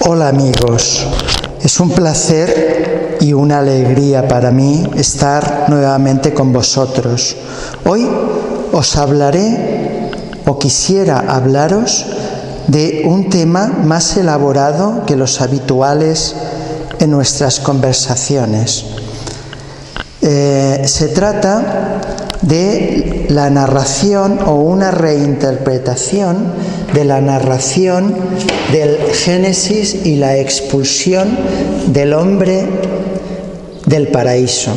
Hola amigos, es un placer y una alegría para mí estar nuevamente con vosotros. Hoy os hablaré o quisiera hablaros de un tema más elaborado que los habituales en nuestras conversaciones. Se trata de la narración o una reinterpretación de la narración del Génesis y la expulsión del hombre del paraíso.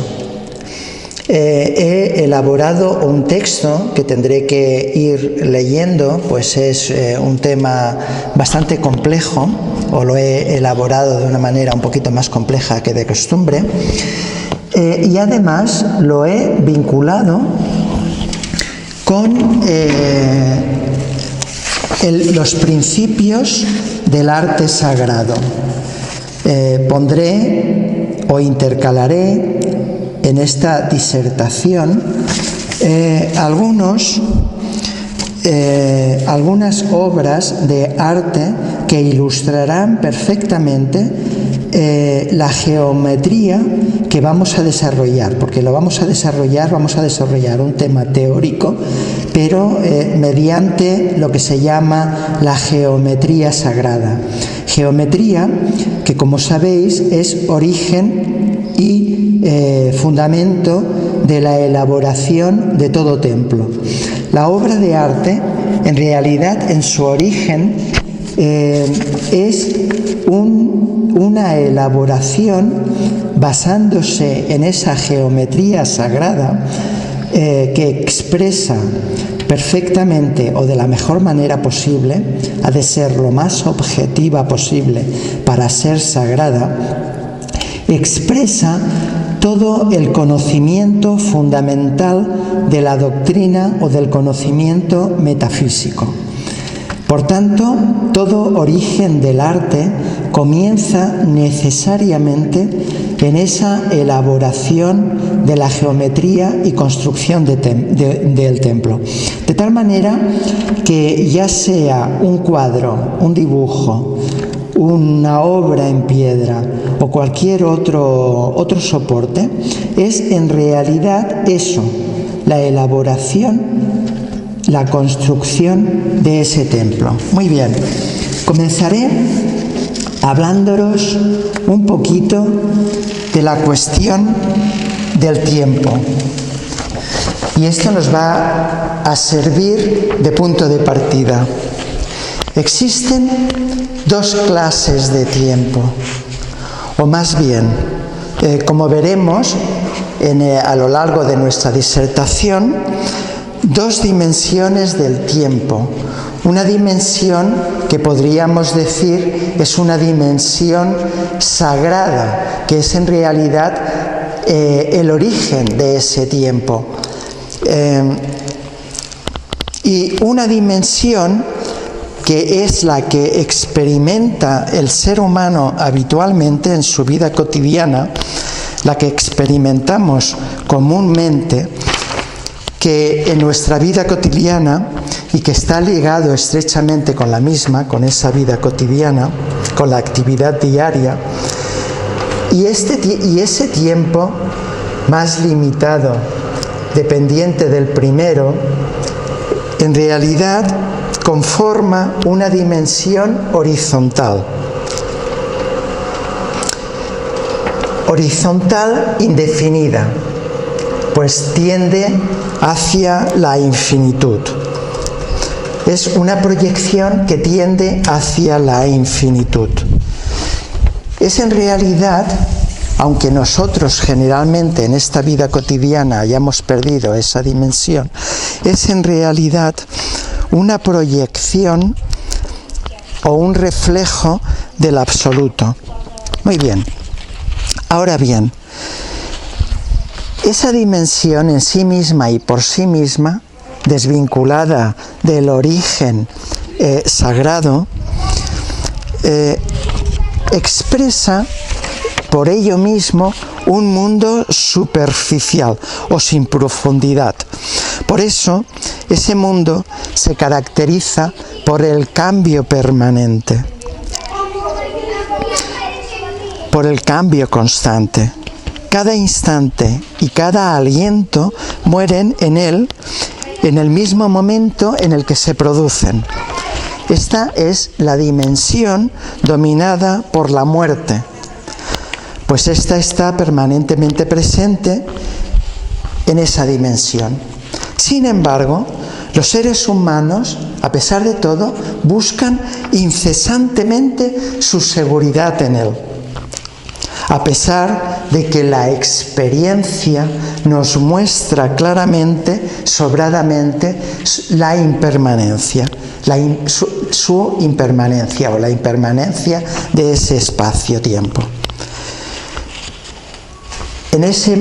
He elaborado un texto que tendré que ir leyendo, pues es un tema bastante complejo, o lo he elaborado de una manera un poquito más compleja que de costumbre, y además lo he vinculado con los principios del arte sagrado. Pondré o intercalaré en esta disertación algunas obras de arte que ilustrarán perfectamente la geometría que vamos a desarrollar, porque vamos a desarrollar un tema teórico, pero mediante lo que se llama la geometría sagrada. Geometría que, como sabéis, es origen y fundamento de la elaboración de todo templo. La obra de arte, en realidad, en su origen, es una elaboración basándose en esa geometría sagrada que expresa perfectamente o de la mejor manera posible, ha de ser lo más objetiva posible para ser sagrada, expresa todo el conocimiento fundamental de la doctrina o del conocimiento metafísico. Por tanto, todo origen del arte comienza necesariamente en esa elaboración de la geometría y construcción del templo. De tal manera que ya sea un cuadro, un dibujo, una obra en piedra o cualquier otro soporte, es en realidad eso, la elaboración, la construcción de ese templo. Muy bien, comenzaré hablándoos un poquito de la cuestión del tiempo. Y esto nos va a servir de punto de partida. Existen dos clases de tiempo, o más bien, como veremos a lo largo de nuestra disertación, dos dimensiones del tiempo. Una dimensión que podríamos decir es una dimensión sagrada, que es en realidad el origen de ese tiempo. Y una dimensión que es la que experimenta el ser humano habitualmente en su vida cotidiana, la que experimentamos comúnmente, que en nuestra vida cotidiana y que está ligado estrechamente con la misma, con esa vida cotidiana, con la actividad diaria, y ese tiempo más limitado, dependiente del primero, en realidad conforma una dimensión horizontal. Horizontal indefinida, pues tiende hacia la infinitud. Es una proyección que tiende hacia la infinitud. Es en realidad, aunque nosotros generalmente en esta vida cotidiana hayamos perdido esa dimensión, es en realidad una proyección o un reflejo del absoluto. Muy bien. Ahora bien, esa dimensión en sí misma y por sí misma, desvinculada del origen sagrado, expresa por ello mismo un mundo superficial o sin profundidad. Por eso, ese mundo se caracteriza por el cambio permanente. por el cambio constante. Cada instante y cada aliento mueren en él en el mismo momento en el que se producen. Esta es la dimensión dominada por la muerte, pues esta está permanentemente presente en esa dimensión. Sin embargo, los seres humanos, a pesar de todo, buscan incesantemente su seguridad en él, a pesar de que la experiencia nos muestra claramente, sobradamente, la impermanencia, su impermanencia o la impermanencia de ese espacio-tiempo. En ese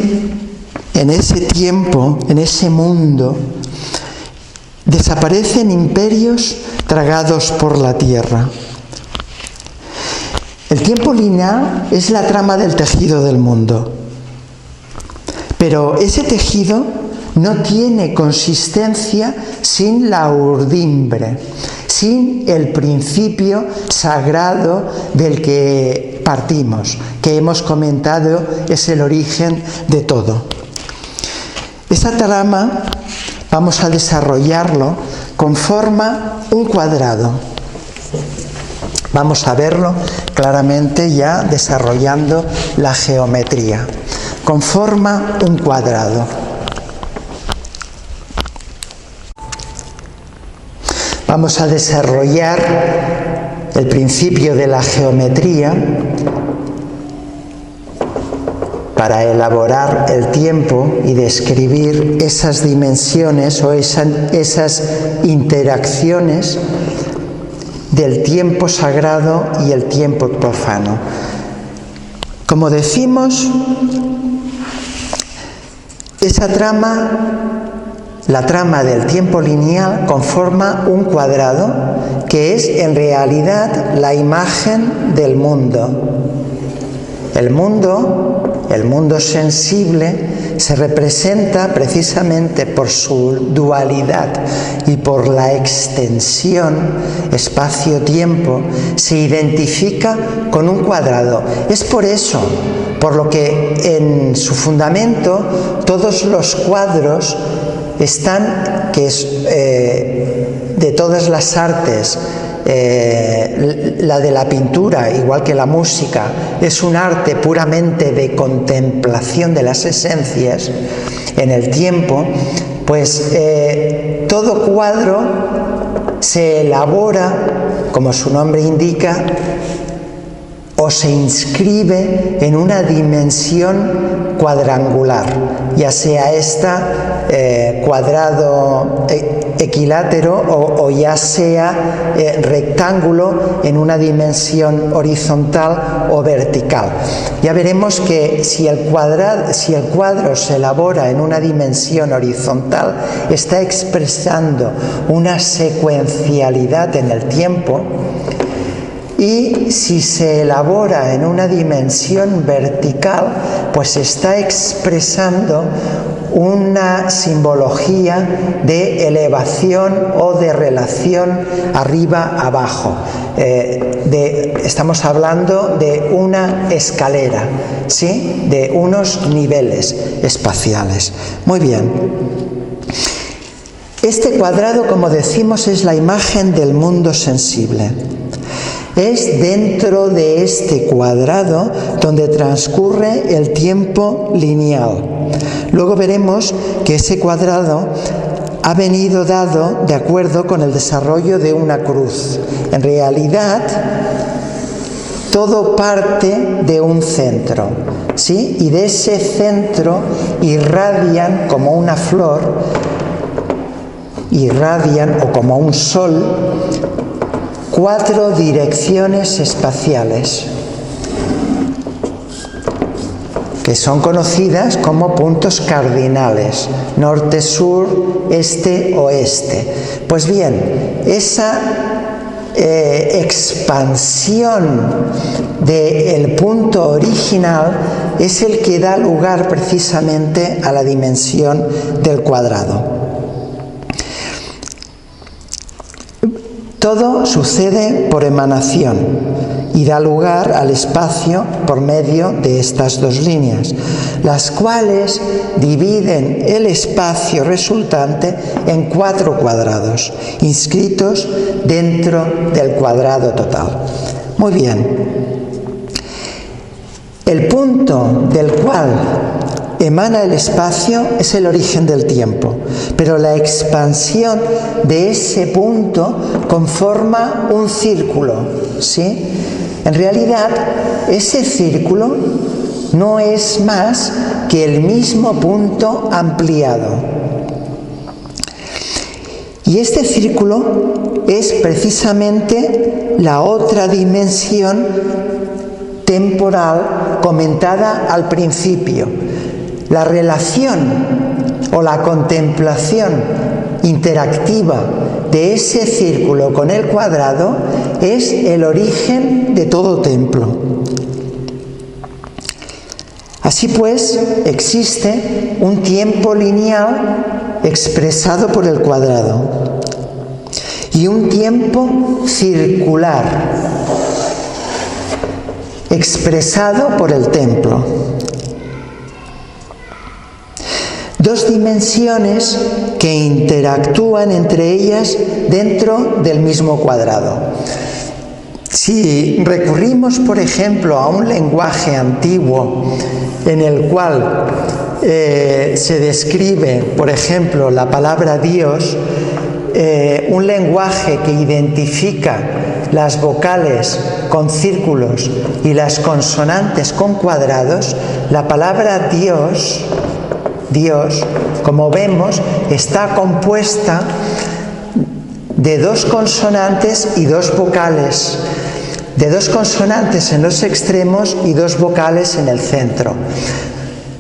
tiempo, en ese mundo, desaparecen imperios tragados por la tierra. El tiempo lineal es la trama del tejido del mundo, pero ese tejido no tiene consistencia sin la urdimbre, sin el principio sagrado del que partimos, que hemos comentado es el origen de todo. Esa trama vamos a desarrollarlo, conforma un cuadrado. Vamos a verlo claramente ya desarrollando la geometría. Conforma un cuadrado. Vamos a desarrollar el principio de la geometría para elaborar el tiempo y describir esas dimensiones o esas interacciones del tiempo sagrado y el tiempo profano. Como decimos, esa trama, la trama del tiempo lineal, conforma un cuadrado que es en realidad la imagen del mundo. El mundo sensible se representa precisamente por su dualidad y por la extensión espacio-tiempo, se identifica con un cuadrado. Es por eso, por lo que en su fundamento todos los cuadros están, que es de todas las artes, la de la pintura, igual que la música, es un arte puramente de contemplación de las esencias en el tiempo, pues todo cuadro se elabora, como su nombre indica, o se inscribe en una dimensión cuadrangular, ya sea esta cuadrado equilátero o ya sea rectángulo en una dimensión horizontal o vertical. Ya veremos que si el cuadro se elabora en una dimensión horizontal, está expresando una secuencialidad en el tiempo, y si se elabora en una dimensión vertical, pues está expresando una simbología de elevación o de relación arriba-abajo. Estamos hablando de una escalera, ¿sí? De unos niveles espaciales. Muy bien. Este cuadrado, como decimos, es la imagen del mundo sensible. Es dentro de este cuadrado donde transcurre el tiempo lineal. Luego veremos que ese cuadrado ha venido dado de acuerdo con el desarrollo de una cruz. En realidad, todo parte de un centro, ¿sí? Y de ese centro irradian como una flor, o como un sol, 4 direcciones espaciales que son conocidas como puntos cardinales: norte, sur, este, oeste. Pues bien, esa expansión del punto original es el que da lugar precisamente a la dimensión del cuadrado. Todo sucede por emanación, y da lugar al espacio por medio de estas dos líneas, las cuales dividen el espacio resultante en 4 cuadrados, inscritos dentro del cuadrado total. Muy bien. El punto del cual emana el espacio es el origen del tiempo, pero la expansión de ese punto conforma un círculo, ¿sí? En realidad, ese círculo no es más que el mismo punto ampliado. Y este círculo es precisamente la otra dimensión temporal comentada al principio. La relación o la contemplación interactiva de ese círculo con el cuadrado es el origen de todo templo. Así pues, existe un tiempo lineal expresado por el cuadrado y un tiempo circular expresado por el templo. Dos dimensiones que interactúan entre ellas dentro del mismo cuadrado. Si recurrimos, por ejemplo, a un lenguaje antiguo en el cual se describe, por ejemplo, la palabra Dios, un lenguaje que identifica las vocales con círculos y las consonantes con cuadrados, la palabra Dios, como vemos, está compuesta de 2 consonantes y 2 vocales, de 2 consonantes en los extremos y 2 vocales en el centro.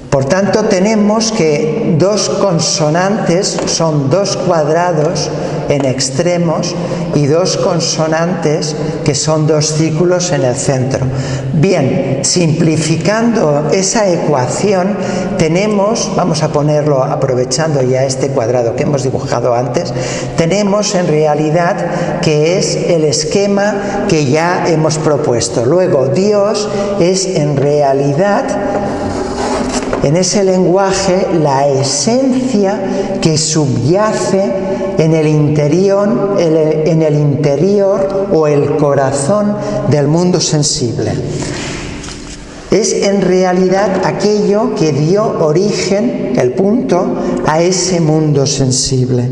Por tanto, tenemos que 2 consonantes son 2 cuadrados en extremos y 2 consonantes que son 2 círculos en el centro. Bien, simplificando esa ecuación, tenemos, vamos a ponerlo aprovechando ya este cuadrado que hemos dibujado antes, tenemos en realidad que es el esquema que ya hemos propuesto. Luego, Dios es en realidad, en ese lenguaje, la esencia que subyace en el interior o el corazón del mundo sensible. Es en realidad aquello que dio origen, el punto, a ese mundo sensible.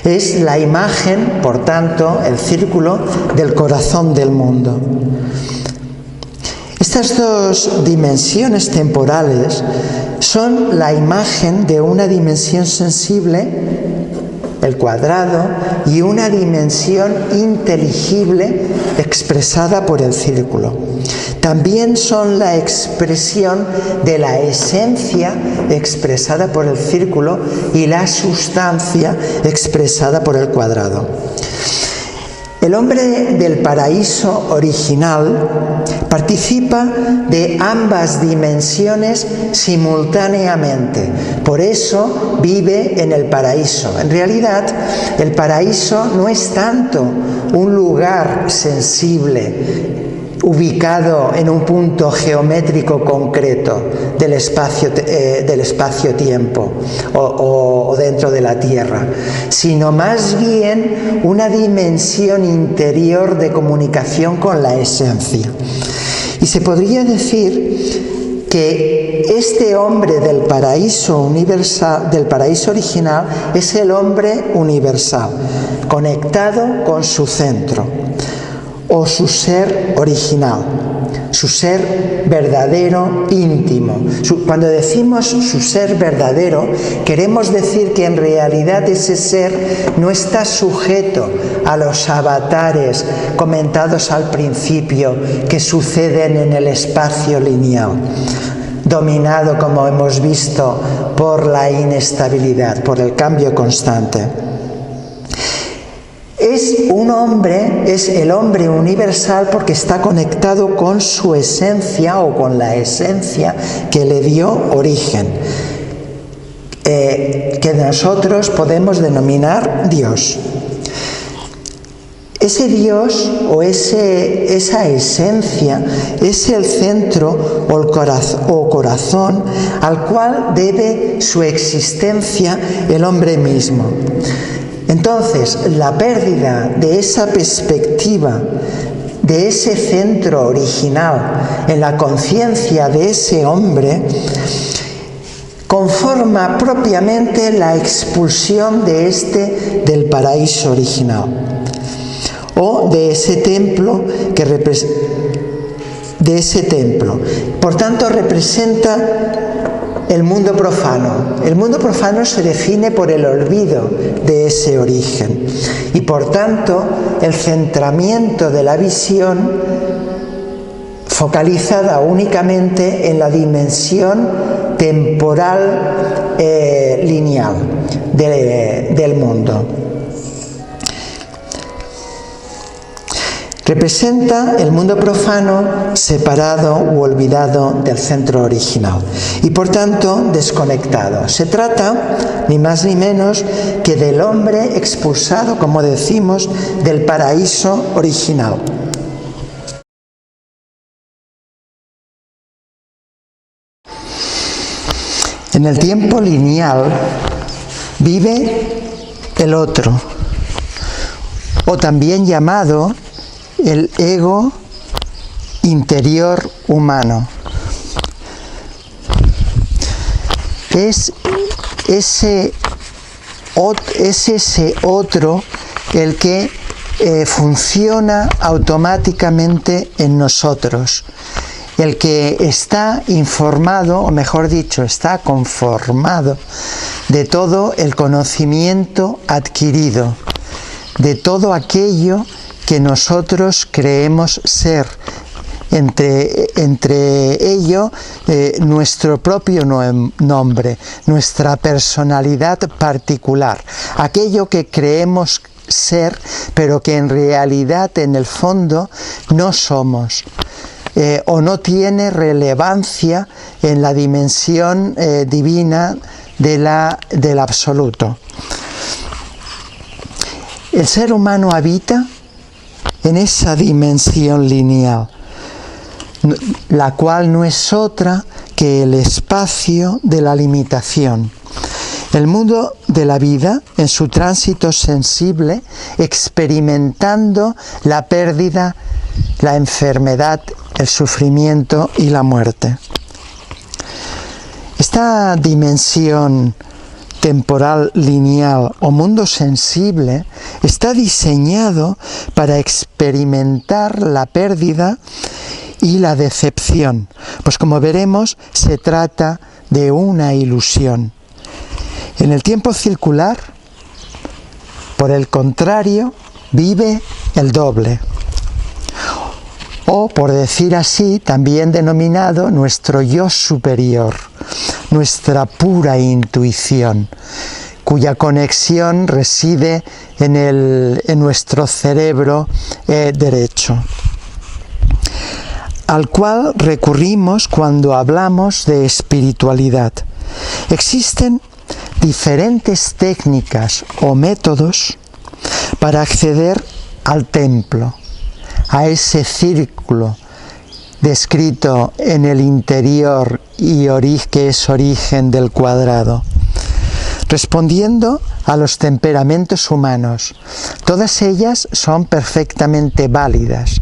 Es la imagen, por tanto, el círculo del corazón del mundo. Estas 2 dimensiones temporales son la imagen de una dimensión sensible, el cuadrado, y una dimensión inteligible expresada por el círculo. También son la expresión de la esencia expresada por el círculo y la sustancia expresada por el cuadrado. El hombre del paraíso original participa de ambas dimensiones simultáneamente. Por eso vive en el paraíso. En realidad, el paraíso no es tanto un lugar sensible ubicado en un punto geométrico concreto del espacio-tiempo o dentro de la Tierra, sino más bien una dimensión interior de comunicación con la esencia. Y se podría decir que este hombre del paraíso universal, del paraíso original, es el hombre universal, conectado con su centro, o su ser original, su ser verdadero íntimo. Cuando decimos su ser verdadero, queremos decir que en realidad ese ser no está sujeto a los avatares comentados al principio que suceden en el espacio lineal, dominado, como hemos visto, por la inestabilidad, por el cambio constante. Es el hombre universal porque está conectado con su esencia o con la esencia que le dio origen, que nosotros podemos denominar Dios. Ese Dios o esa esencia es el centro o corazón al cual debe su existencia el hombre mismo. Entonces, la pérdida de esa perspectiva, de ese centro original en la conciencia de ese hombre, conforma propiamente la expulsión de éste del paraíso original, o de ese templo Por tanto, representa el mundo profano. El mundo profano se define por el olvido de ese origen y, por tanto, el centramiento de la visión focalizada únicamente en la dimensión temporal lineal del mundo. Representa el mundo profano separado u olvidado del centro original y, por tanto, desconectado. Se trata, ni más ni menos, que del hombre expulsado, como decimos, del paraíso original. En el tiempo lineal vive el otro, o también llamado el ego interior humano. Es ese otro el que funciona automáticamente en nosotros, el que está informado, o mejor dicho, está conformado de todo el conocimiento adquirido, de todo aquello que nosotros creemos ser, entre ello nuestro propio nombre, nuestra personalidad particular, aquello que creemos ser, pero que en realidad, en el fondo, no somos, o no tiene relevancia en la dimensión divina del absoluto. El ser humano habita en esa dimensión lineal, la cual no es otra que el espacio de la limitación. El mundo de la vida, en su tránsito sensible, experimentando la pérdida, la enfermedad, el sufrimiento y la muerte. Esta dimensión temporal lineal o mundo sensible está diseñado para experimentar la pérdida y la decepción, pues como veremos se trata de una ilusión. En el tiempo circular, por el contrario, vive el doble, o por decir así, también denominado nuestro yo superior, nuestra pura intuición, cuya conexión reside en nuestro cerebro derecho, al cual recurrimos cuando hablamos de espiritualidad. Existen diferentes técnicas o métodos para acceder al templo, a ese círculo descrito en el interior y que es origen del cuadrado, respondiendo a los temperamentos humanos. Todas ellas son perfectamente válidas,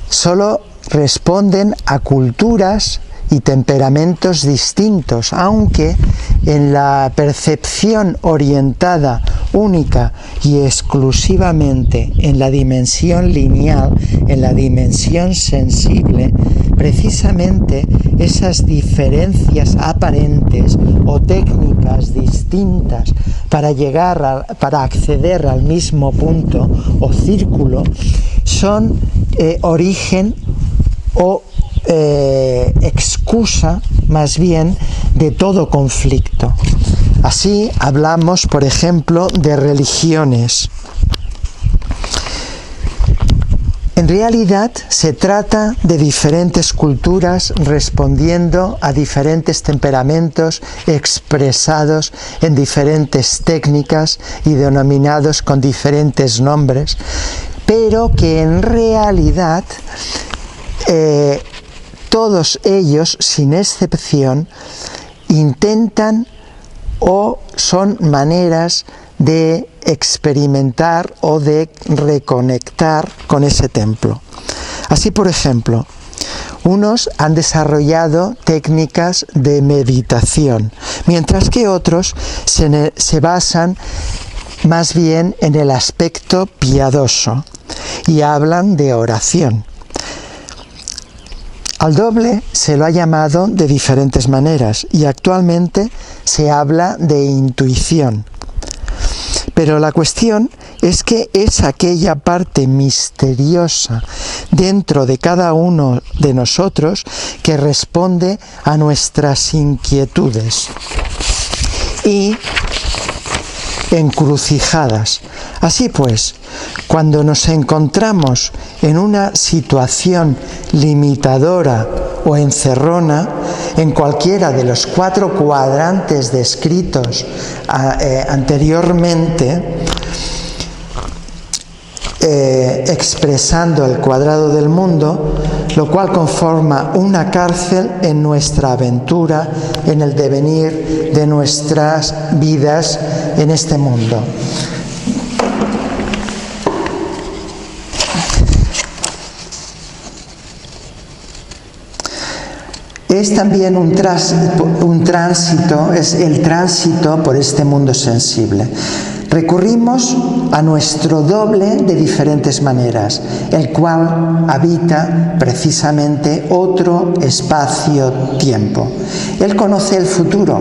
solo responden a culturas y temperamentos distintos, aunque en la percepción orientada única y exclusivamente en la dimensión lineal, en la dimensión sensible, precisamente esas diferencias aparentes o técnicas distintas para acceder al mismo punto o círculo son origen o excusa más bien de todo conflicto. Así hablamos, por ejemplo, de religiones. En realidad se trata de diferentes culturas respondiendo a diferentes temperamentos expresados en diferentes técnicas y denominados con diferentes nombres, pero que en realidad todos ellos, sin excepción, intentan o son maneras de experimentar o de reconectar con ese templo. Así, por ejemplo, unos han desarrollado técnicas de meditación, mientras que otros se basan más bien en el aspecto piadoso y hablan de oración. Al doble se lo ha llamado de diferentes maneras y actualmente se habla de intuición. Pero la cuestión es que es aquella parte misteriosa dentro de cada uno de nosotros que responde a nuestras inquietudes y encrucijadas. Así pues, cuando nos encontramos en una situación limitadora o encerrona, en cualquiera de los 4 cuadrantes descritos anteriormente, expresando el cuadrado del mundo, lo cual conforma una cárcel en nuestra aventura, en el devenir de nuestras vidas en este mundo. Es también un tránsito, es el tránsito por este mundo sensible. Recurrimos a nuestro doble de diferentes maneras, el cual habita precisamente otro espacio-tiempo. Él conoce el futuro,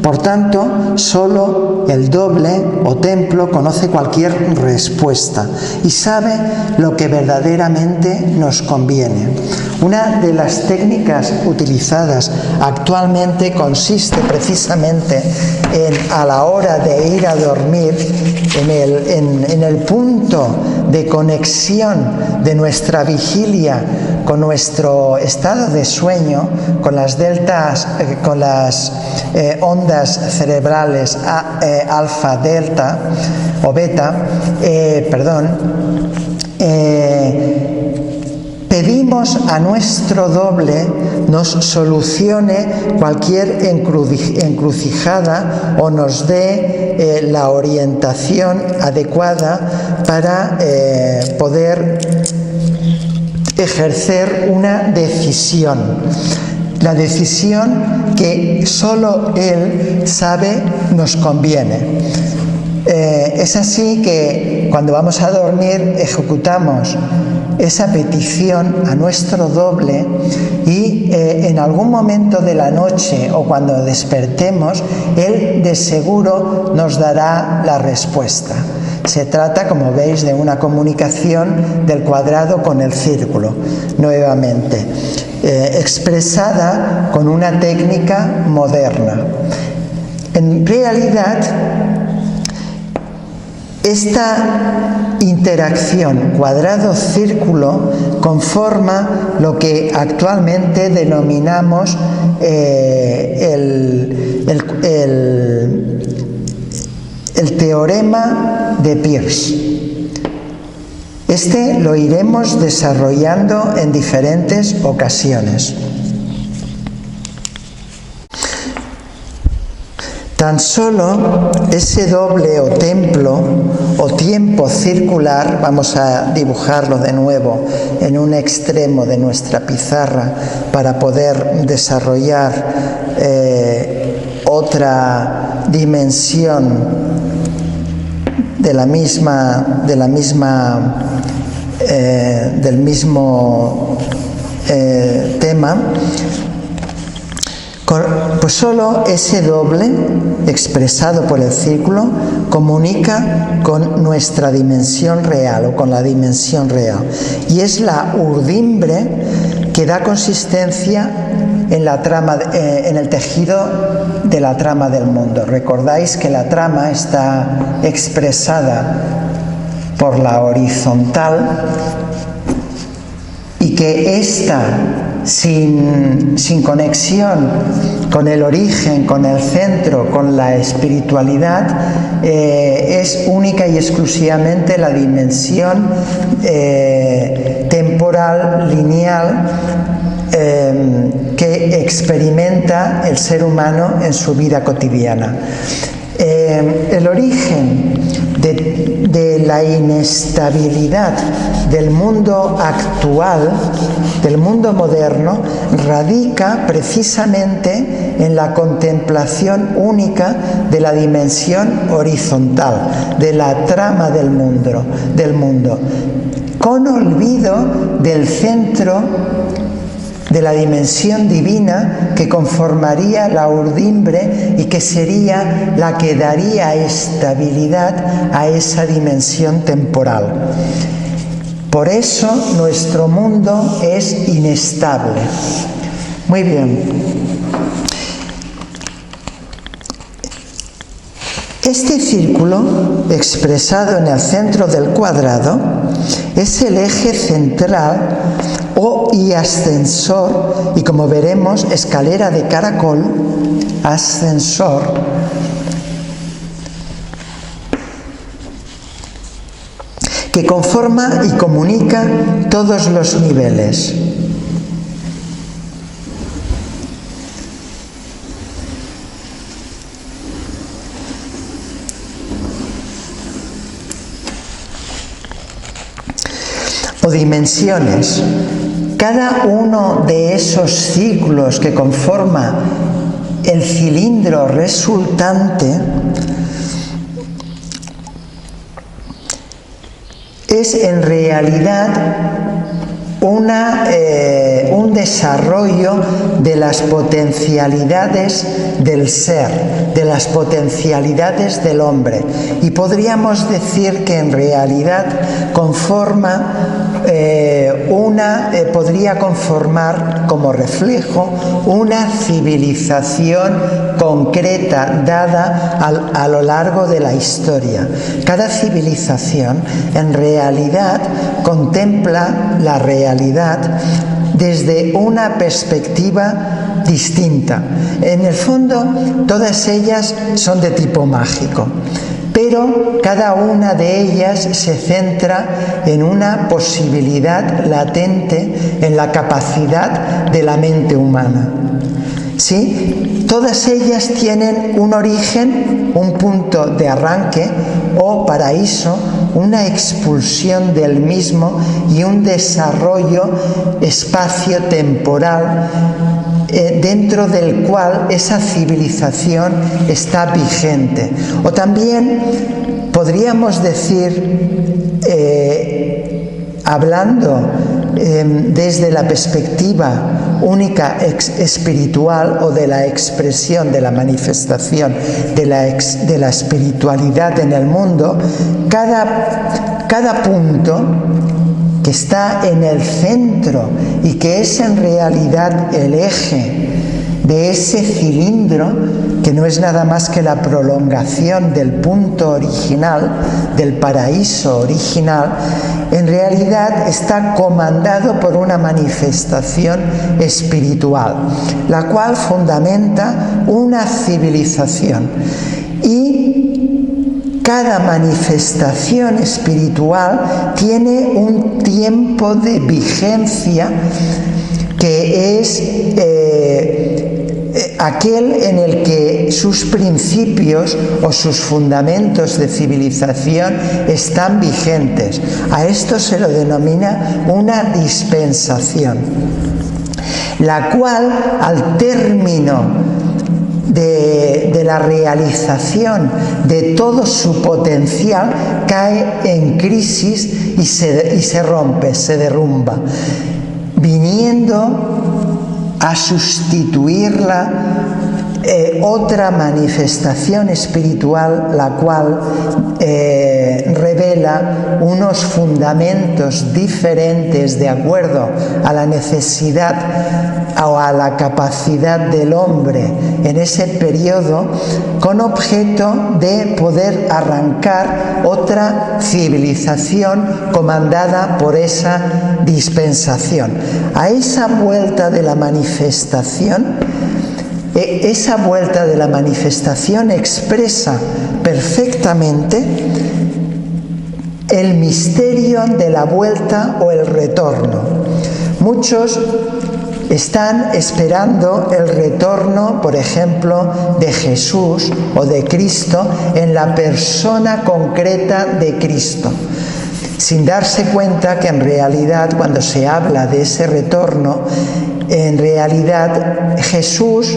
por tanto, solo el doble o templo conoce cualquier respuesta y sabe lo que verdaderamente nos conviene. Una de las técnicas utilizadas actualmente consiste precisamente en, a la hora de ir a dormir, en el punto de conexión de nuestra vigilia con nuestro estado de sueño, con las ondas cerebrales alfa, delta o beta, pedimos a nuestro doble nos solucione cualquier encrucijada o nos dé la orientación adecuada para poder ejercer una decisión. La decisión que solo él sabe nos conviene. Es así que cuando vamos a dormir ejecutamos esa petición a nuestro doble y en algún momento de la noche o cuando despertemos, él de seguro nos dará la respuesta. Se trata, como veis, de una comunicación del cuadrado con el círculo, nuevamente, expresada con una técnica moderna. En realidad, esta interacción cuadrado-círculo conforma lo que actualmente denominamos el teorema de Peirce. Este lo iremos desarrollando en diferentes ocasiones. Tan solo ese doble o templo o tiempo circular, vamos a dibujarlo de nuevo en un extremo de nuestra pizarra para poder desarrollar otra dimensión del mismo tema. Pues solo ese doble, expresado por el círculo, comunica con nuestra dimensión real o con la dimensión real. Y es la urdimbre que da consistencia en el tejido de la trama del mundo. Recordáis que la trama está expresada por la horizontal y que ésta, sin conexión con el origen, con el centro, con la espiritualidad, es única y exclusivamente la dimensión temporal, lineal, que experimenta el ser humano en su vida cotidiana. El origen de la inestabilidad del mundo actual, del mundo moderno, radica precisamente en la contemplación única de la dimensión horizontal, de la trama del mundo, con olvido del centro de la dimensión divina que conformaría la urdimbre y que sería la que daría estabilidad a esa dimensión temporal. Por eso nuestro mundo es inestable. Muy bien. Este círculo, expresado en el centro del cuadrado, es el eje central y ascensor, y como veremos, escalera de caracol, ascensor, que conforma y comunica todos los niveles. O dimensiones. Cada uno de esos círculos que conforma el cilindro resultante es en realidad un desarrollo de las potencialidades del ser, de las potencialidades del hombre. Y podríamos decir que en realidad podría conformar como reflejo una civilización concreta dada a lo largo de la historia. Cada civilización en realidad contempla la realidad desde una perspectiva distinta. En el fondo, todas ellas son de tipo mágico, pero cada una de ellas se centra en una posibilidad latente en la capacidad de la mente humana. ¿Sí? Todas ellas tienen un origen, un punto de arranque o paraíso, una expulsión del mismo y un desarrollo espacio-temporal dentro del cual esa civilización está vigente. O también podríamos decir, hablando desde la perspectiva única espiritual o de la expresión, de la manifestación de la espiritualidad en el mundo, cada punto que está en el centro y que es en realidad el eje de ese cilindro, que no es nada más que la prolongación del punto original, del paraíso original, en realidad está comandado por una manifestación espiritual, la cual fundamenta una civilización. Y cada manifestación espiritual tiene un tiempo de vigencia que es aquel en el que sus principios o sus fundamentos de civilización están vigentes. A esto se lo denomina una dispensación, la cual al término de la realización de todo su potencial cae en crisis y se rompe, se derrumba, viniendo a sustituirla otra manifestación espiritual, la cual revela unos fundamentos diferentes de acuerdo a la necesidad o a la capacidad del hombre en ese periodo, con objeto de poder arrancar otra civilización comandada por esa dispensación. A esa vuelta de la manifestación, expresa perfectamente el misterio de la vuelta o el retorno. Muchos están esperando el retorno, por ejemplo, de Jesús o de Cristo en la persona concreta de Cristo, sin darse cuenta que en realidad, cuando se habla de ese retorno, en realidad Jesús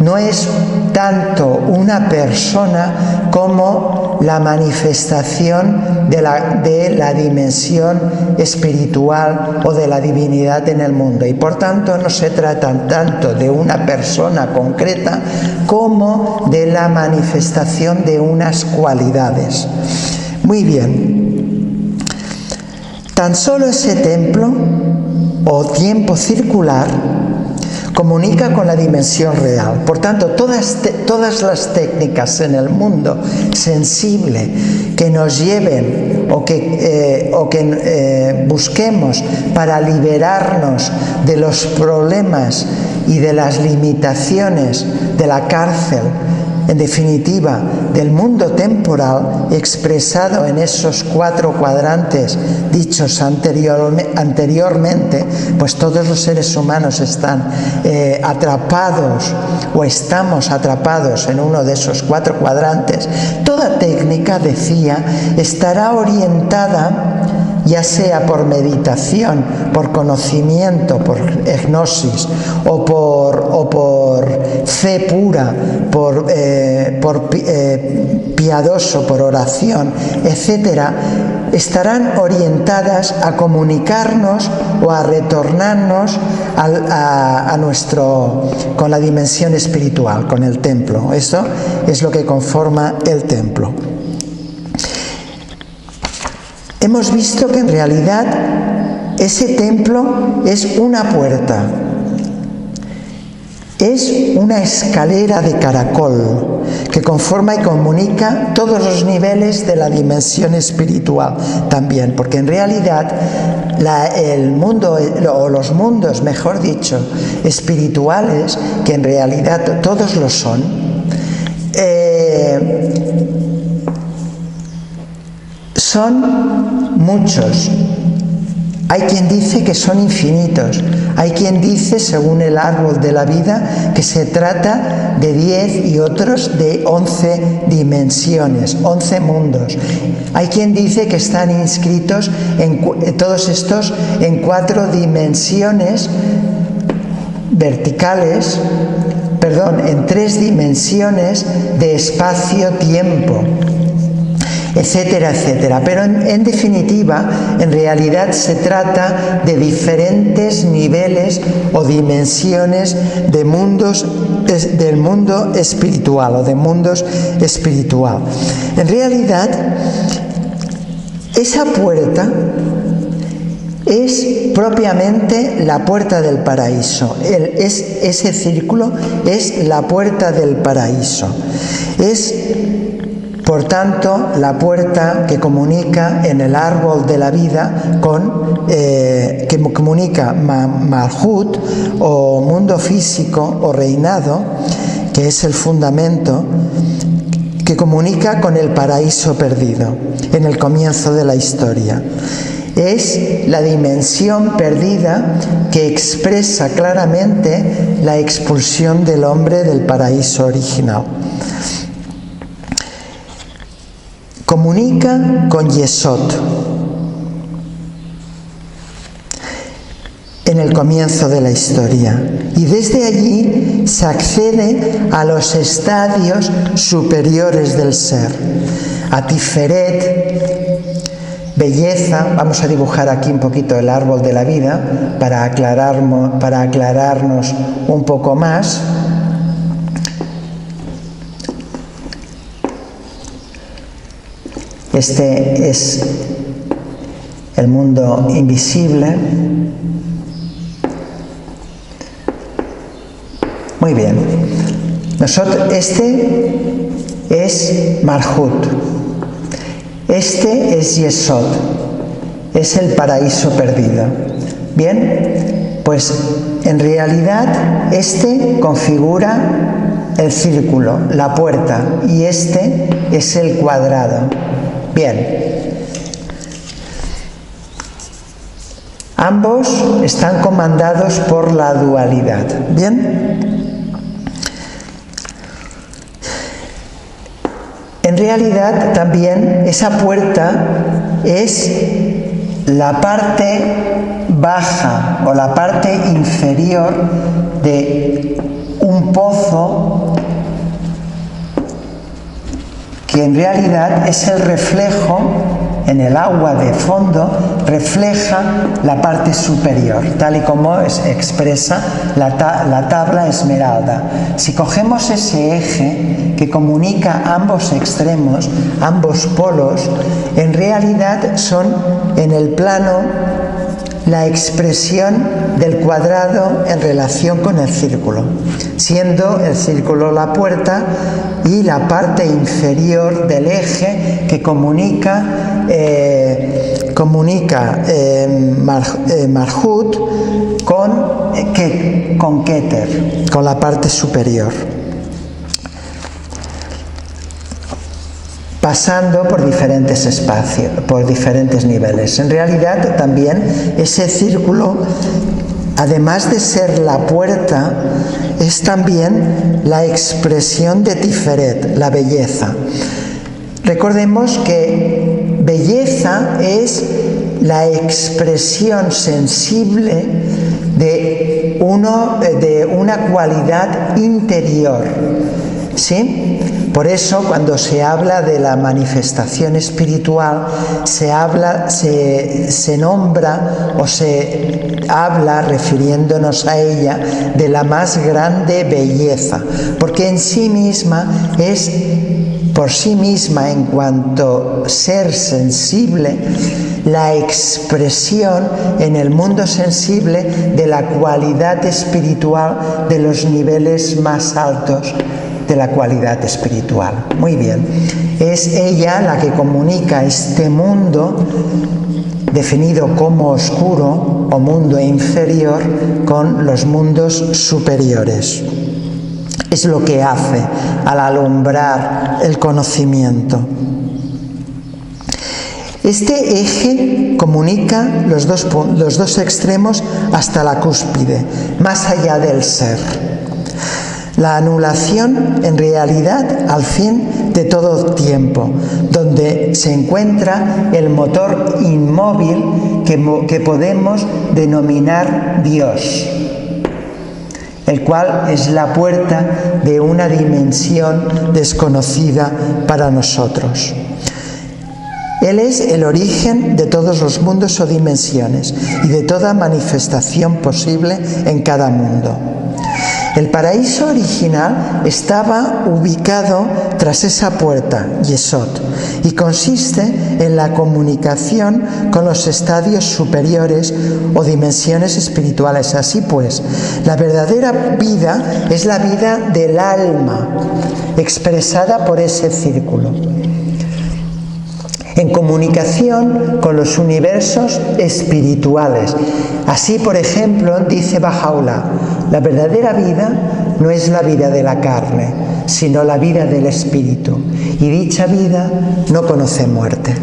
no es tanto una persona como la manifestación de la dimensión espiritual o de la divinidad en el mundo, y por tanto no se trata tanto de una persona concreta como de la manifestación de unas cualidades. Muy bien, tan solo ese templo o tiempo circular comunica con la dimensión real. Por tanto, todas las técnicas en el mundo sensible que nos lleven o que busquemos para liberarnos de los problemas y de las limitaciones de la cárcel, en definitiva, del mundo temporal expresado en esos 4 cuadrantes dichos anteriormente, pues todos los seres humanos están atrapados o estamos atrapados en uno de esos 4 cuadrantes. Toda técnica, decía, estará orientada, ya sea por meditación, por conocimiento, por hipnosis o por fe pura, por piadoso, por oración, etcétera, estarán orientadas a comunicarnos o a retornarnos con la dimensión espiritual, con el templo. Eso es lo que conforma el templo. Hemos visto que en realidad ese templo es una puerta, es una escalera de caracol que conforma y comunica todos los niveles de la dimensión espiritual también, porque en realidad el mundo, o los mundos, mejor dicho, espirituales, que en realidad todos lo son, son muchos. Hay quien dice que son infinitos. Hay quien dice, según el árbol de la vida, que se trata de 10 y otros de 11 dimensiones, 11 mundos. Hay quien dice que están inscritos todos estos en 4 dimensiones verticales, en 3 dimensiones de espacio-tiempo, etcétera, etcétera. Pero en definitiva, en realidad se trata de diferentes niveles o dimensiones del mundo espiritual o de mundos espiritual. En realidad, esa puerta es propiamente la puerta del paraíso. Ese círculo es la puerta del paraíso. Es, por tanto, la puerta que comunica en el árbol de la vida que comunica Malhut, o mundo físico o reinado, que es el fundamento, que comunica con el paraíso perdido en el comienzo de la historia. Es la dimensión perdida que expresa claramente la expulsión del hombre del paraíso original. Comunica con Yesod en el comienzo de la historia, y desde allí se accede a los estadios superiores del ser, a Tiferet, belleza. Vamos a dibujar aquí un poquito el árbol de la vida para, para aclararnos un poco más. Este es el mundo invisible. Muy bien. Este es Malhut. Este es Yesod. Es el paraíso perdido. Bien, pues en realidad este configura el círculo, la puerta, y este es el cuadrado. Bien. Ambos están comandados por la dualidad. Bien. En realidad también esa puerta es la parte baja o la parte inferior de un pozo que en realidad es el reflejo en el agua de fondo, refleja la parte superior, tal y como expresa la tabla esmeralda. Si cogemos ese eje que comunica ambos extremos, ambos polos, en realidad son en el plano la expresión del cuadrado en relación con el círculo, siendo el círculo la puerta y la parte inferior del eje que comunica Malhut con Keter, con la parte superior, pasando por diferentes espacios, por diferentes niveles. En realidad también ese círculo, además de ser la puerta, es también la expresión de Tiferet, la belleza. Recordemos que belleza es la expresión sensible de una cualidad interior, ¿sí? Por eso, cuando se habla de la manifestación espiritual, se nombra o se habla, refiriéndonos a ella, de la más grande belleza, porque en sí misma es, por sí misma, en cuanto ser sensible, la expresión en el mundo sensible de la cualidad espiritual de los niveles más altos de la cualidad espiritual. Muy bien, es ella la que comunica este mundo definido como oscuro o mundo inferior con los mundos superiores. Es lo que hace al alumbrar el conocimiento. Este eje comunica los dos extremos hasta la cúspide, más allá del ser. La anulación, en realidad, al fin de todo tiempo, donde se encuentra el motor inmóvil que podemos denominar Dios, el cual es la puerta de una dimensión desconocida para nosotros. Él es el origen de todos los mundos o dimensiones y de toda manifestación posible en cada mundo. El paraíso original estaba ubicado tras esa puerta, Yesod, y consiste en la comunicación con los estadios superiores o dimensiones espirituales. Así pues, la verdadera vida es la vida del alma, expresada por ese círculo, en comunicación con los universos espirituales. Así, por ejemplo, dice Baha'u'lláh, la verdadera vida no es la vida de la carne, sino la vida del espíritu, y dicha vida no conoce muerte.